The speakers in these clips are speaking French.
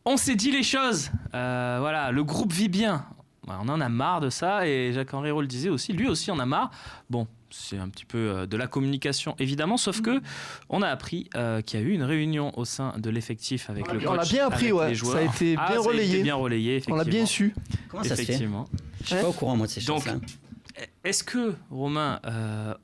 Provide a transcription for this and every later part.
On s'est dit les choses. Voilà, le groupe vit bien. On en a marre de ça et Jacques-Henri Hérault le disait aussi. Lui aussi en a marre. Bon, c'est un petit peu de la communication évidemment, sauf que on a appris qu'il y a eu une réunion au sein de l'effectif avec le coach. On l'a bien appris, ouais. Ça a été bien relayé. Ça a été bien relayé, effectivement. On l'a bien su. Comment ça se fait ? Je suis pas au courant moi de ces choses-là. Donc, est-ce que Romain,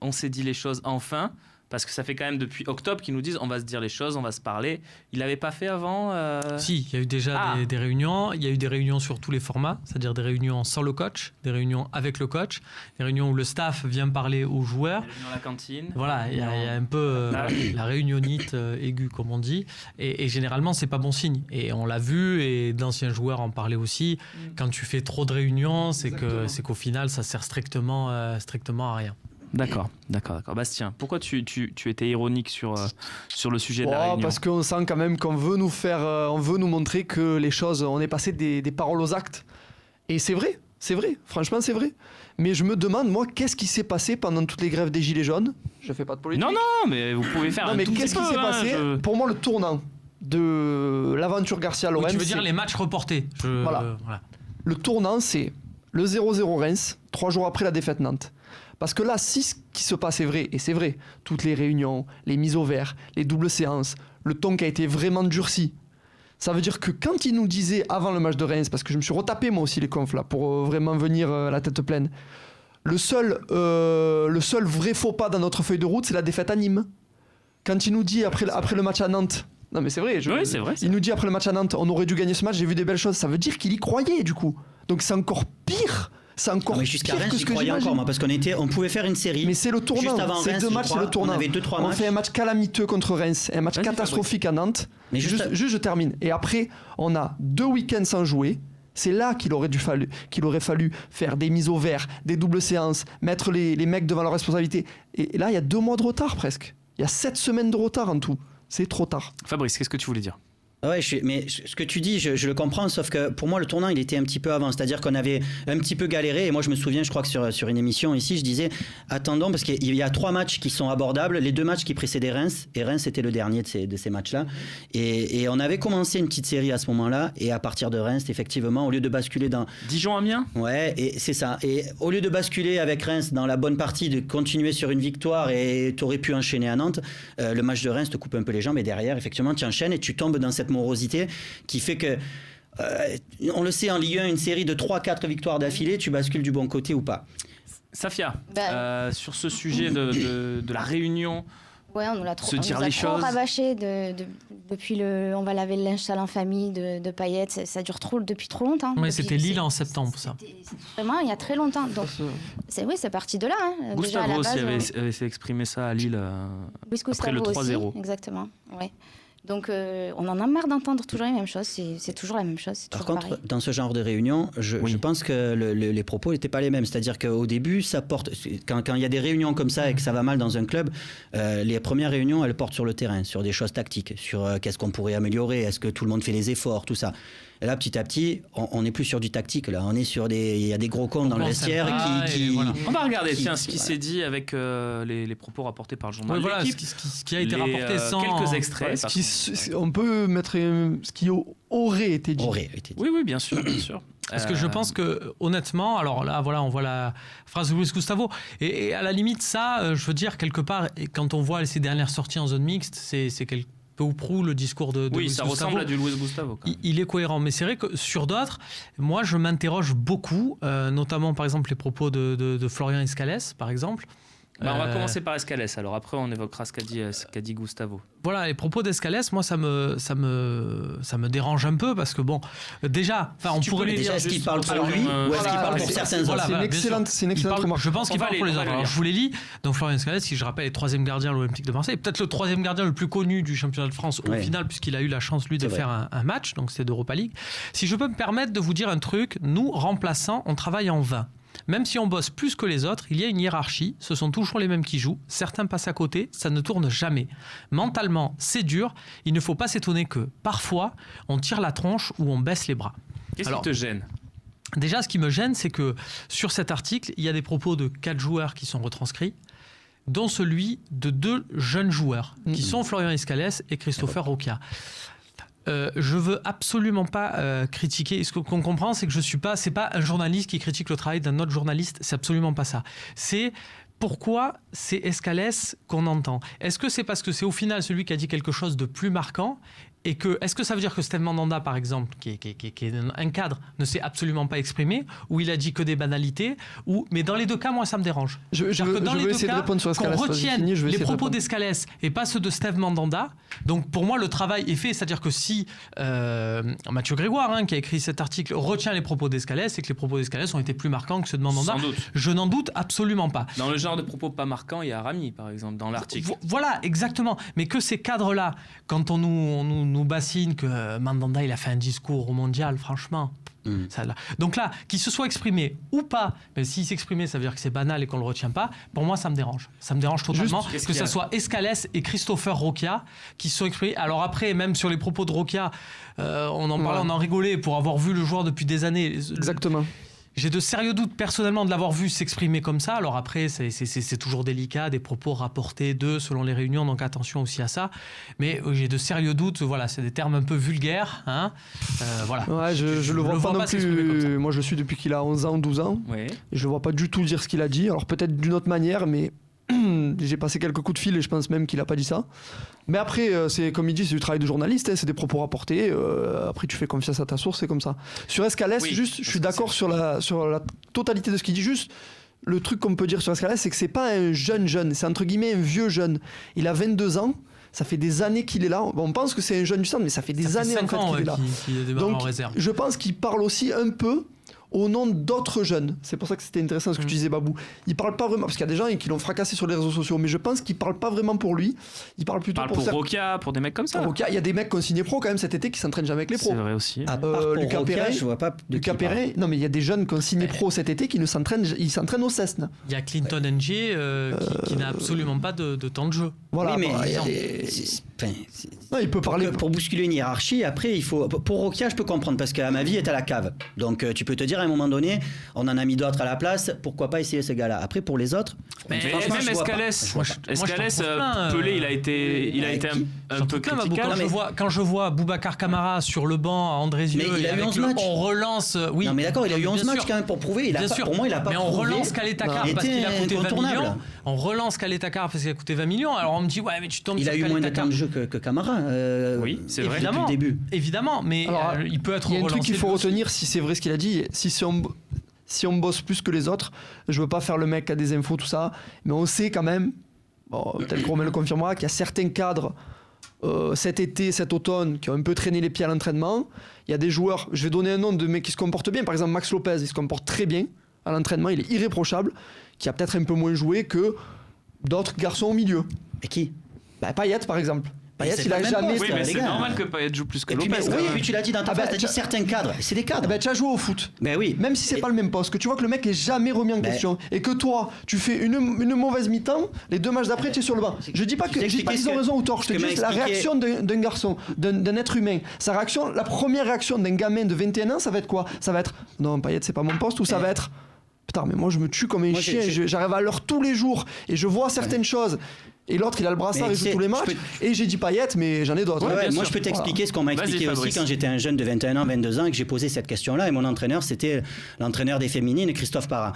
on s'est dit les choses enfin ? Parce que ça fait quand même depuis octobre qu'ils nous disent on va se dire les choses, on va se parler. Il l'avait pas fait avant Si, il y a eu déjà des réunions. Il y a eu des réunions sur tous les formats, c'est-à-dire des réunions sans le coach, des réunions avec le coach, des réunions où le staff vient parler aux joueurs. Des réunions à la cantine. Voilà, il y a un peu la réunionnite aiguë, comme on dit. Et généralement, c'est pas bon signe. Et on l'a vu, et d'anciens joueurs en parlaient aussi. Quand tu fais trop de réunions, c'est qu'au final, ça sert strictement à rien. D'accord. Bastien, pourquoi tu étais ironique sur le sujet de la réunion ? Parce qu'on sent quand même qu'on veut on veut nous montrer que les choses, on est passé des paroles aux actes. Et c'est vrai, franchement c'est vrai. Mais je me demande, moi, qu'est-ce qui s'est passé pendant toutes les grèves des Gilets jaunes ? Je fais pas de politique. Non, mais vous pouvez faire mais qu'est-ce qui s'est passé ? Pour moi, le tournant de l'aventure Garcia-Lorraine... Tu veux dire les matchs reportés. Voilà. Le tournant, c'est le 0-0 Reims, 3 jours après la défaite Nantes. Parce que là, si ce qui se passe est vrai, et c'est vrai, toutes les réunions, les mises au vert, les doubles séances, le ton qui a été vraiment durci, ça veut dire que quand il nous disait avant le match de Reims, parce que je me suis retapé moi aussi les confs là, pour vraiment venir la tête pleine, le seul vrai faux pas dans notre feuille de route, c'est la défaite à Nîmes. Quand il nous dit après le match à Nantes, non mais c'est vrai, oui, c'est vrai. Il nous dit après le match à Nantes, on aurait dû gagner ce match, j'ai vu des belles choses, ça veut dire qu'il y croyait du coup. Donc c'est encore pire. C'est encore mais jusqu'à pire Reims, que ce que j'y croyais encore, moi, parce on pouvait faire une série. Mais c'est le tournant. Juste avant Ces Reims, deux matchs, c'est le tournant. On avait 2-3 matchs. On fait un match calamiteux contre Reims, un match catastrophique à Nantes. Mais juste, je termine. Et après, on a 2 week-ends sans jouer. C'est là qu'il aurait fallu faire des mises au vert, des doubles séances, mettre les mecs devant leurs responsabilités. Et là, il y a 2 mois de retard presque. Il y a 7 semaines de retard en tout. C'est trop tard. Fabrice, qu'est-ce que tu voulais dire ? Ouais, mais ce que tu dis, je le comprends, sauf que pour moi, le tournant, il était un petit peu avant. C'est-à-dire qu'on avait un petit peu galéré. Et moi, je me souviens, je crois que sur une émission ici, je disais, attendons, parce qu'il y a 3 matchs qui sont abordables. Les 2 matchs qui précédaient Reims, et Reims était le dernier de ces matchs-là. Et on avait commencé une petite série à ce moment-là. Et à partir de Reims, effectivement, au lieu de basculer dans... Dijon-Amiens ? Ouais, et c'est ça. Et au lieu de basculer avec Reims dans la bonne partie, de continuer sur une victoire, et tu aurais pu enchaîner à Nantes, le match de Reims te coupe un peu les jambes. Et derrière, effectivement, tu enchaînes et tu tombes dans cette morosité qui fait que on le sait en Ligue 1, une série de 3-4 victoires d'affilée, tu bascules du bon côté ou pas. Safia, sur ce sujet de la réunion, ouais, on nous l'a trop rabâché depuis on va laver le linge sale en famille de Payet, ça dure depuis trop longtemps. Oui, c'était Lille en septembre, ça. Vraiment, il y a très longtemps. Donc, c'est parti de là. Hein. Gustavo aussi avait exprimé ça à Lille après le 3-0. Aussi, exactement, ouais. Donc on en a marre d'entendre toujours les mêmes choses, c'est toujours la même chose. Par contre, dans ce genre de réunion, je pense que les propos n'étaient pas les mêmes. C'est-à-dire qu'au début, ça porte, quand il y a des réunions comme ça et que ça va mal dans un club, les premières réunions, elles portent sur le terrain, sur des choses tactiques, sur qu'est-ce qu'on pourrait améliorer, est-ce que tout le monde fait les efforts, tout ça. Et là, petit à petit, on n'est plus sur du tactique. Là, on est sur il y a des gros cons dans le vestiaire qui voilà. On va regarder ce qui s'est dit avec les propos rapportés par le journal. Voilà, ce qui a été rapporté sans quelques extraits. On peut mettre ce qui aurait été dit. Oui, bien sûr. Parce que je pense que, honnêtement, alors là, voilà, on voit la phrase de Luis Gustavo. Et à la limite, ça, je veux dire, quelque part, quand on voit ces dernières sorties en zone mixte, c'est quelque peu ou prou le discours de Luis Gustavo. Oui, ça ressemble à du Luis Gustavo. Il est cohérent. Mais c'est vrai que sur d'autres, moi, je m'interroge beaucoup, notamment, par exemple, les propos de Florian Escalès, par exemple. On va commencer par Escalès, alors après on évoquera ce qu'a dit Gustavo. Voilà, les propos d'Escalès, moi ça me dérange un peu parce que bon, déjà, on pourrait les dire. Est-ce qu'il parle pour lui ou est-ce qu'il parle pour certains autres ? C'est une excellente remarque. Je pense qu'il parle pour les autres. Alors je vous les lis. Donc Florian Escalès, qui je rappelle est 3e gardien à l'Olympique de Marseille, peut-être le 3e gardien le plus connu du championnat de France au final, puisqu'il a eu la chance lui de faire un match, donc c'est d'Europa League. Si je peux me permettre de vous dire un truc, nous remplaçants, on travaille en vain. Même si on bosse plus que les autres, il y a une hiérarchie, ce sont toujours les mêmes qui jouent, certains passent à côté, ça ne tourne jamais. Mentalement, c'est dur, il ne faut pas s'étonner que, parfois, on tire la tronche ou on baisse les bras. Qu'est-ce qui te gêne ? Déjà, ce qui me gêne, c'est que sur cet article, il y a des propos de 4 joueurs qui sont retranscrits, dont celui de 2 jeunes joueurs, qui sont Florian Escalès et Christopher Roca. Je veux absolument pas critiquer. Ce qu'on comprend, c'est que c'est pas un journaliste qui critique le travail d'un autre journaliste. C'est absolument pas ça. C'est pourquoi c'est Escalès qu'on entend. Est-ce que c'est parce que c'est au final celui qui a dit quelque chose de plus marquant ? Et est-ce que ça veut dire que Steve Mandanda, par exemple, qui est un cadre, ne s'est absolument pas exprimé, ou il a dit que des banalités, mais dans les deux cas, moi, ça me dérange. Je vais essayer de répondre sur Escalès. Qu'on retienne les propos d'Escalès et pas ceux de Steve Mandanda. Donc, pour moi, le travail est fait. C'est-à-dire que si Mathieu Grégoire, qui a écrit cet article, retient les propos d'Escalès, c'est que les propos d'Escalès ont été plus marquants que ceux de Mandanda. Sans doute. Je n'en doute absolument pas. Dans le genre de propos pas marquants, il y a Rami, par exemple, dans l'article. Voilà, exactement. Mais que ces cadres-là, quand on nous bassine que Mandanda il a fait un discours au mondial, franchement. Ça, là. Donc là, qu'il se soit exprimé ou pas, mais s'il s'exprimait, ça veut dire que c'est banal et qu'on le retient pas. Pour moi, ça me dérange. Ça me dérange totalement que ça soit Escalès et Christopher Roquia qui se sont exprimés. Alors après, même sur les propos de Roquia, on en parlait, on en rigolait pour avoir vu le joueur depuis des années. Exactement. J'ai de sérieux doutes personnellement de l'avoir vu s'exprimer comme ça. Alors après, c'est toujours délicat, des propos rapportés selon les réunions, donc attention aussi à ça. Mais j'ai de sérieux doutes, voilà, c'est des termes un peu vulgaires. Voilà. Ouais, je le vois pas non plus. Moi, je le suis depuis qu'il a 11 ans, 12 ans. Ouais. Et je le vois pas du tout dire ce qu'il a dit. Alors peut-être d'une autre manière, mais j'ai passé quelques coups de fil et je pense même qu'il a pas dit ça. Mais après, c'est comme il dit, c'est du travail de journaliste, c'est des propos rapportés. Après, tu fais confiance à ta source, c'est comme ça. Sur Escalès, je suis d'accord sur la totalité de ce qu'il dit. Juste, le truc qu'on peut dire sur Escalès, c'est que c'est pas un jeune, c'est entre guillemets un vieux jeune. Il a 22 ans. Ça fait des années qu'il est là. On pense que c'est un jeune du centre, mais ça fait des années en fait qu'il est là. Donc, en réserve. Je pense qu'il parle aussi un peu au nom d'autres jeunes. C'est pour ça que c'était intéressant ce que tu disais, Babou. Il parle pas vraiment, parce qu'il y a des gens qui l'ont fracassé sur les réseaux sociaux, mais je pense qu'il parle pas vraiment pour lui. Il parle plutôt pour Roquia, pour des mecs comme ça. Roquia, il y a des mecs qui ont signé pro quand même cet été qui s'entraînent jamais avec les pros. C'est vrai aussi. Lucas Perret, je vois pas Lucas Perret. Non, mais il y a des jeunes qui ont signé pro cet été qui ne s'entraînent, ils s'entraînent au CESN. Il y a Clinton Ng qui n'a absolument pas de temps de jeu. Voilà. Oui, mais non, il peut parler pour bousculer une hiérarchie. Après, il faut. Pour Roquia, je peux comprendre parce qu'à ma vie est à la cave. Donc, tu peux te dire à un moment donné. On en a mis d'autres à la place, pourquoi pas essayer ce gars-là. Après, pour les autres, même Escalès, Pelé, il a été un peu critiquable. Quand je vois Boubacar Kamara sur le banc à Andrézieux, il a eu 11 matchs. On relance. Oui. Non, mais d'accord, il a eu 11 matchs quand même pour prouver. Pour moi, il a pas. Mais on relance Kaletakar parce qu'il a coûté 20 millions. On relance Kaletakar parce qu'il a coûté 20 millions. Alors on me dit, ouais, mais tu tombes sur Kaletakar. Il a eu moins de temps de jeu que Kamara. Oui, c'est vrai. Évidemment, depuis le début. Évidemment, mais il peut être relancé. Il y a un truc qu'il faut retenir, si c'est vrai ce qu'il a dit, si on bosse plus que les autres, je veux pas faire le mec qui a des infos, tout ça, mais on sait quand même, peut-être qu'on me le confirmera, qu'il y a certains cadres cet été, cet automne, qui ont un peu traîné les pieds à l'entraînement. Il y a des joueurs, je vais donner un nom de mecs qui se comportent bien, par exemple Max Lopez, il se comporte très bien à l'entraînement, il est irréprochable, qui a peut-être un peu moins joué que d'autres garçons au milieu. Et qui ? Payet par exemple. Payet, il a jamais. Oui, mais c'est normal que Payet joue plus que Lopez. Oui, puis tu l'as dit dans ta phrase, tu as dit certains cadres. C'est des cadres. Tu as joué au foot. Ben oui. Même si c'est pas le même poste, que tu vois que le mec est jamais remis en question et que toi, tu fais une mauvaise mi-temps, les 2 matchs d'après, tu es sur le banc. Je dis pas qu'ils ont raison ou tort. Je te dis juste la réaction d'un garçon, d'un être humain. Sa réaction, la première réaction d'un gamin de 21 ans, ça va être quoi ? Ça va être non, Payet, c'est pas mon poste, ou ça va être putain, mais moi je me tue comme un chien. J'arrive à l'heure tous les jours et je vois certaines choses. Et l'autre, il a le brassard, il joue tous les matchs. Et j'ai dit Payet, mais j'en ai d'autres. Moi, je peux t'expliquer ce qu'on m'a expliqué aussi quand j'étais un jeune de 21 ans, 22 ans, et que j'ai posé cette question-là. Et mon entraîneur, c'était l'entraîneur des féminines, Christophe Parra.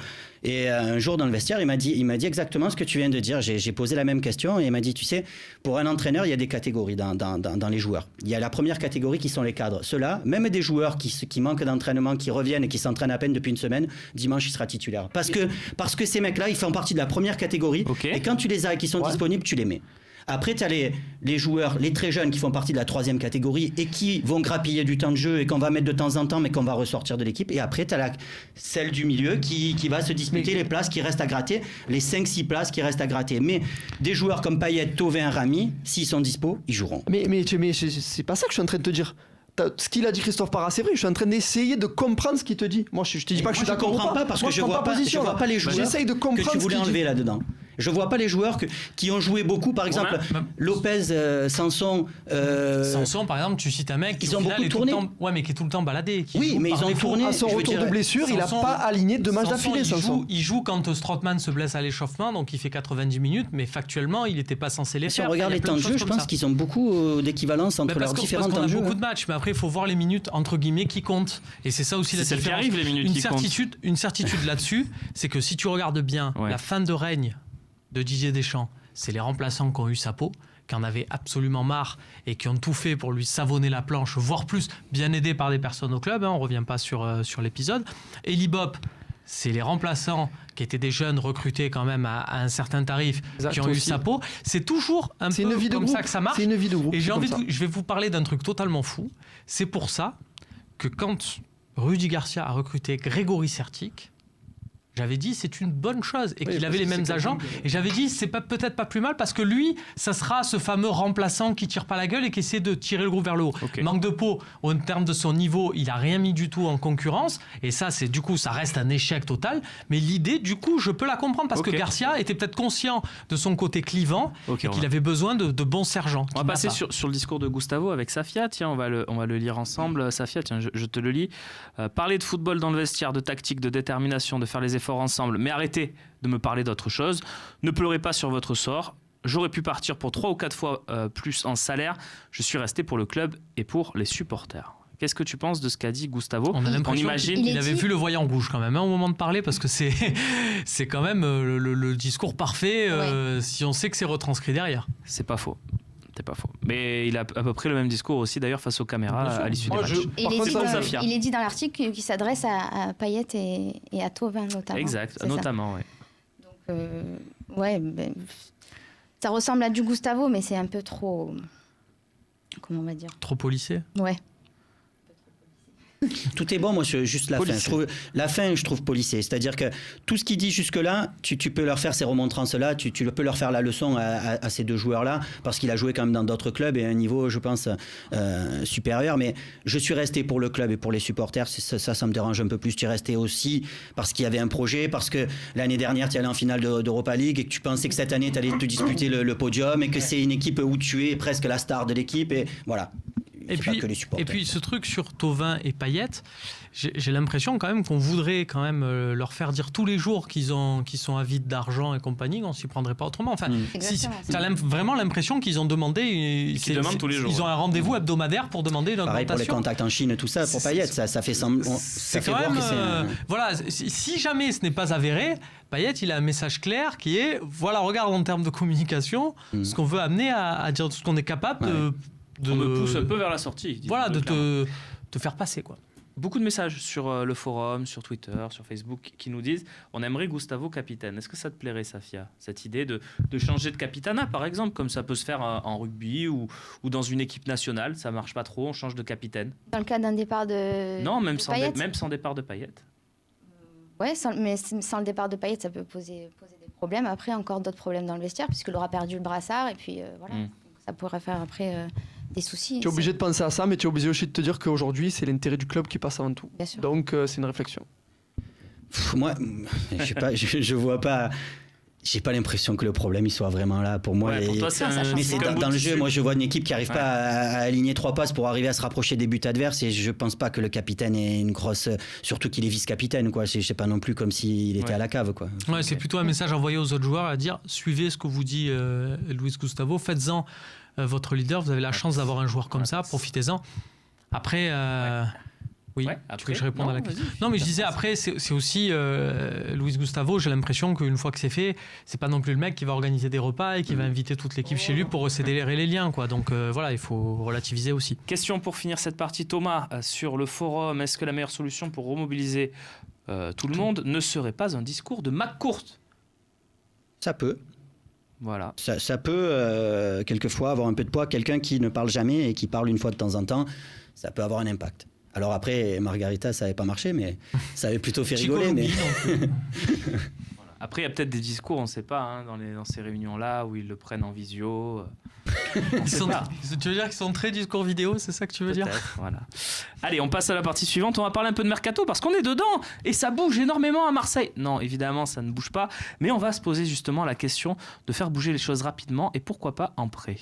Et un jour, dans le vestiaire, il m'a dit exactement ce que tu viens de dire. J'ai posé la même question et il m'a dit, tu sais, pour un entraîneur, il y a des catégories dans les joueurs. Il y a la première catégorie qui sont les cadres. Ceux-là, même des joueurs qui manquent d'entraînement, qui reviennent et qui s'entraînent à peine depuis une semaine, dimanche, il sera titulaire. Parce que ces mecs-là, ils font partie de la première catégorie. Okay. Et quand tu les as et qui sont disponibles, tu les mets. Après, tu as les joueurs, les très jeunes qui font partie de la 3e catégorie et qui vont grappiller du temps de jeu et qu'on va mettre de temps en temps, mais qu'on va ressortir de l'équipe. Et après, tu as celle du milieu qui va se disputer les places qui restent à gratter, les 5-6 places qui restent à gratter. Mais des joueurs comme Payet, Thauvin, Rami, s'ils sont dispo, ils joueront. Mais c'est pas ça que je suis en train de te dire. Ce qu'il a dit Christophe Parra, c'est vrai, je suis en train d'essayer de comprendre ce qu'il te dit. Moi, je te dis pas que je suis d'accord. Je comprends pas parce que je vois pas les joueurs J'essaye de comprendre que tu voulais enlever là-dedans. Je vois pas les joueurs qui ont joué beaucoup, par exemple Lopez, Sanson. Sanson, par exemple, tu cites un mec qui ils ont beaucoup tourné. Mais qui est tout le temps baladé. Oui, mais ils ont tourné. À son retour de blessure, il n'a pas aligné 2 matchs d'affilée. Il joue quand Strootman se blesse à l'échauffement, donc il fait 90 minutes, mais factuellement, il n'était pas censé les faire. Si on regarde les temps de jeu, je pense qu'ils ont beaucoup d'équivalence entre leurs différents temps de jeu. On a beaucoup de matchs, mais après, il faut voir les minutes entre guillemets qui comptent. Et c'est ça aussi la différence. C'est celle qui arrive, les minutes qui comptent. Une certitude là-dessus, c'est que si tu regardes bien la fin de règne de Didier Deschamps, c'est les remplaçants qui ont eu sa peau, qui en avaient absolument marre et qui ont tout fait pour lui savonner la planche, voire plus, bien aidés par des personnes au club, on ne revient pas sur l'épisode. Et Libop, c'est les remplaçants qui étaient des jeunes recrutés quand même à un certain tarif, qui ont eu sa peau. C'est toujours un peu comme ça que ça marche. C'est une vie de groupe. Et je vais vous parler d'un truc totalement fou. C'est pour ça que quand Rudy Garcia a recruté Grégory Sertic, j'avais dit c'est une bonne chose et qu'il avait les mêmes agents. Et j'avais dit c'est peut-être pas plus mal parce que lui, ça sera ce fameux remplaçant qui tire pas la gueule et qui essaie de tirer le groupe vers le haut. Manque de peau, en termes de son niveau, il a rien mis du tout en concurrence. Et ça, du coup, ça reste un échec total. Mais l'idée, du coup, je peux la comprendre parce que Garcia était peut-être conscient de son côté clivant et qu'il avait besoin de bons sergents. On va passer sur le discours de Gustavo avec Safia. Tiens, on va le lire ensemble. Safia, tiens, je te le lis. Parler de football dans le vestiaire, de tactique, de détermination, de faire les efforts ensemble, mais arrêtez de me parler d'autre chose. Ne pleurez pas sur votre sort. J'aurais pu partir pour 3 ou 4 fois plus en salaire. Je suis resté pour le club et pour les supporters. Qu'est-ce que tu penses de ce qu'a dit Gustavo? On a l'impression qu'il avait vu le voyant rouge quand même, au moment de parler, parce que c'est quand même le discours parfait si on sait que c'est retranscrit derrière. C'est pas faux. C'est pas faux. Mais il a à peu près le même discours aussi d'ailleurs face aux caméras à l'issue des matchs. Il est dit dans l'article qu'il s'adresse à Payet et à Thauvin notamment. Exact, notamment, oui. Donc, ça ressemble à du Gustavo, mais c'est un peu trop... Comment on va dire? Trop policé? Ouais. Tout est bon, moi, juste la fin. La fin, je trouve policée. C'est-à-dire que tout ce qu'il dit jusque-là, tu peux leur faire ces remontrances-là, tu peux leur faire la leçon à ces 2 joueurs-là, parce qu'il a joué quand même dans d'autres clubs et à un niveau, je pense, supérieur. Mais je suis resté pour le club et pour les supporters. Ça me dérange un peu plus. Tu es resté aussi parce qu'il y avait un projet, parce que l'année dernière, tu es allé en finale d'Europa League et que tu pensais que cette année, tu allais te disputer le podium et que c'est une équipe où tu es presque la star de l'équipe. Et voilà. Et puis ce truc sur Thauvin et Payet, j'ai l'impression quand même qu'on voudrait quand même leur faire dire tous les jours qu'ils sont avides d'argent et compagnie, qu'on s'y prendrait pas autrement. Enfin, tu as vraiment l'impression qu'ils ont demandé, ils demandent tous les jours. Ils ont un rendez-vous hebdomadaire pour demander une augmentation. Pareil pour les contacts en Chine et tout ça, pour Payet, ça fait semblant. C'est quand même. Voilà, si jamais ce n'est pas avéré, Payet, il a un message clair qui est voilà, regarde en termes de communication, ce qu'on veut amener à dire ce qu'on est capable de. On me pousse un peu vers la sortie. Voilà, de te faire passer, quoi. Beaucoup de messages sur le forum, sur Twitter, sur Facebook qui nous disent on aimerait Gustavo capitaine. Est-ce que ça te plairait, Safia, cette idée de changer de capitanat, par exemple, comme ça peut se faire en rugby ou dans une équipe nationale? Ça marche pas trop, on change de capitaine. Dans le cas d'un départ de Non, même Payet. sans départ de Payet. Ouais, mais sans le départ de Payet, ça peut poser des problèmes. Après, encore d'autres problèmes dans le vestiaire, puisqu'il aura perdu le brassard et puis voilà. Donc, ça pourrait faire après... des soucis. Tu es obligé de penser à ça, mais tu es obligé aussi de te dire qu'aujourd'hui, c'est l'intérêt du club qui passe avant tout. Bien sûr. Donc, c'est une réflexion. Moi, je vois pas... J'ai pas l'impression que le problème il soit vraiment là pour moi. Ouais, pour toi, mais c'est dans le jeu. Moi, je vois une équipe qui n'arrive pas à aligner 3 passes pour arriver à se rapprocher des buts adverses. Et je pense pas que le capitaine est une grosse. Surtout qu'il est vice-capitaine, quoi. C'est pas non plus comme s'il était à la cave, quoi. Ouais, c'est plutôt un message envoyé aux autres joueurs à dire suivez ce que vous dit Luis Gustavo, faites-en votre leader. Vous avez la chance d'avoir un joueur comme ça, profitez-en. Après. Oui, tu veux que je réponde à la question? Non, mais je disais après, c'est aussi Luis Gustavo, j'ai l'impression qu'une fois que c'est fait, c'est pas non plus le mec qui va organiser des repas et qui va inviter toute l'équipe chez lui pour recéder les liens, quoi. Donc voilà, il faut relativiser aussi. Question pour finir cette partie, Thomas, sur le forum, est-ce que la meilleure solution pour remobiliser tout le monde ne serait pas un discours de McCourt? Ça peut. Voilà. Ça peut quelquefois avoir un peu de poids. Quelqu'un qui ne parle jamais et qui parle une fois de temps en temps, ça peut avoir un impact. Alors après, Margarita, ça n'avait pas marché, mais ça avait plutôt fait rigoler. Mais... Voilà. Après, il y a peut-être des discours, on ne sait pas, dans ces réunions-là, où ils le prennent en visio. Tu veux dire qu'ils sont très discours vidéo, c'est ça que tu veux dire? Voilà. Allez, on passe à la partie suivante. On va parler un peu de mercato parce qu'on est dedans et ça bouge énormément à Marseille. Non, évidemment, ça ne bouge pas. Mais on va se poser justement la question de faire bouger les choses rapidement et pourquoi pas en prêt.